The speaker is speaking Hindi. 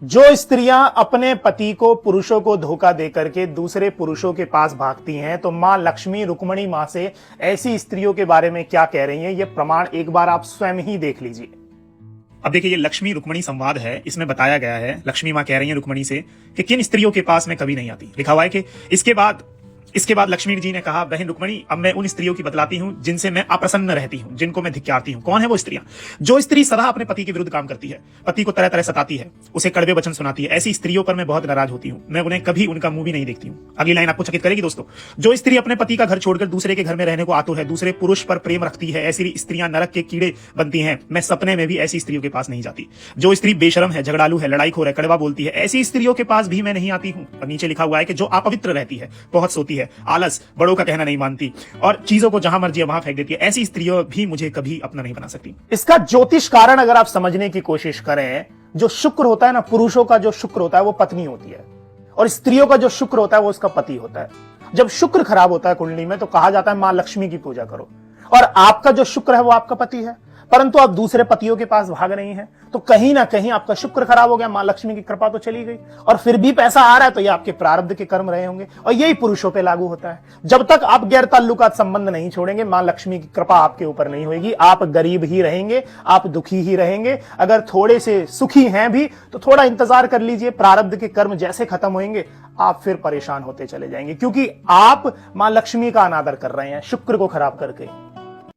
जो स्त्रियां अपने पति को पुरुषों को धोखा देकर के दूसरे पुरुषों के पास भागती हैं, तो मां लक्ष्मी रुक्मणी मां से ऐसी स्त्रियों के बारे में क्या कह रही हैं, यह प्रमाण एक बार आप स्वयं ही देख लीजिए। अब देखिए, ये लक्ष्मी रुक्मणी संवाद है। इसमें बताया गया है, लक्ष्मी मां कह रही है रुक्मणी से कि किन स्त्रियों के पास मैं कभी नहीं आती। लिखा हुआ है कि इसके बाद लक्ष्मी जी ने कहा, बहन रुक्मणी, अब मैं उन स्त्रियों की बतलाती हूं जिनसे मैं अप्रसन्न रहती हूं, जिनको मैं धिक्कारती हूं। कौन है वो स्त्रियां? जो स्त्री सदा अपने पति के विरुद्ध काम करती है, पति को तरह तरह सताती है, उसे कड़वे वचन सुनाती है, ऐसी स्त्रियों पर मैं बहुत नाराज होती हूं। मैं उन्हें कभी उनका मुंह भी नहीं देखती हूं। अगली लाइन आपको चकित करेगी दोस्तों। जो स्त्री अपने पति का घर छोड़कर दूसरे के घर में रहने को आतुर है, दूसरे पुरुष पर प्रेम रखती है, ऐसी स्त्रियां नरक के कीड़े बनती हैं। मैं सपने में भी ऐसी स्त्रियों के पास नहीं जाती। जो स्त्री बेशरम है, झगड़ालू है, लड़ाईखोर है, कड़वा बोलती है, ऐसी स्त्रियों के पास भी मैं नहीं आती हूं। और नीचे लिखा हुआ है कि जो अपवित्र रहती है, बहुत सोती है, आलस, बड़ों का कहना नहीं मानती और चीजों को जहां मर्जी वहां फेंक देती है, ऐसी स्त्रियों भी मुझे कभी अपना नहीं बना सकती। इसका ज्योतिष कारण अगर आप समझने की कोशिश करें, जो शुक्र होता है ना, पुरुषों का जो शुक्र होता है वो पत्नी होती है, और स्त्रियों का जो शुक्र होता है वो उसका पति होता है। जब शुक्र खराब होता है कुंडली में, तो कहा जाता है मां लक्ष्मी की पूजा करो। और आपका जो शुक्र है वो आपका पति है, परंतु आप दूसरे पतियों के पास भाग रही हैं, तो कहीं ना कहीं आपका शुक्र खराब हो गया। मां लक्ष्मी की कृपा तो चली गई, और फिर भी पैसा आ रहा है, तो ये आपके प्रारब्ध के कर्म रहे होंगे, और यही पुरुषों पे लागू होता है। जब तक आप गैर ताल्लुकात संबंध नहीं छोड़ेंगे, मां लक्ष्मी की कृपा आपके ऊपर नहीं होगी। आप गरीब ही रहेंगे, आप दुखी ही रहेंगे। अगर थोड़े से सुखी हैं भी, तो थोड़ा इंतजार कर लीजिए, प्रारब्ध के कर्म जैसे खत्म होंगे आप फिर परेशान होते चले जाएंगे, क्योंकि आप मां लक्ष्मी का अनादर कर रहे हैं शुक्र को खराब करके।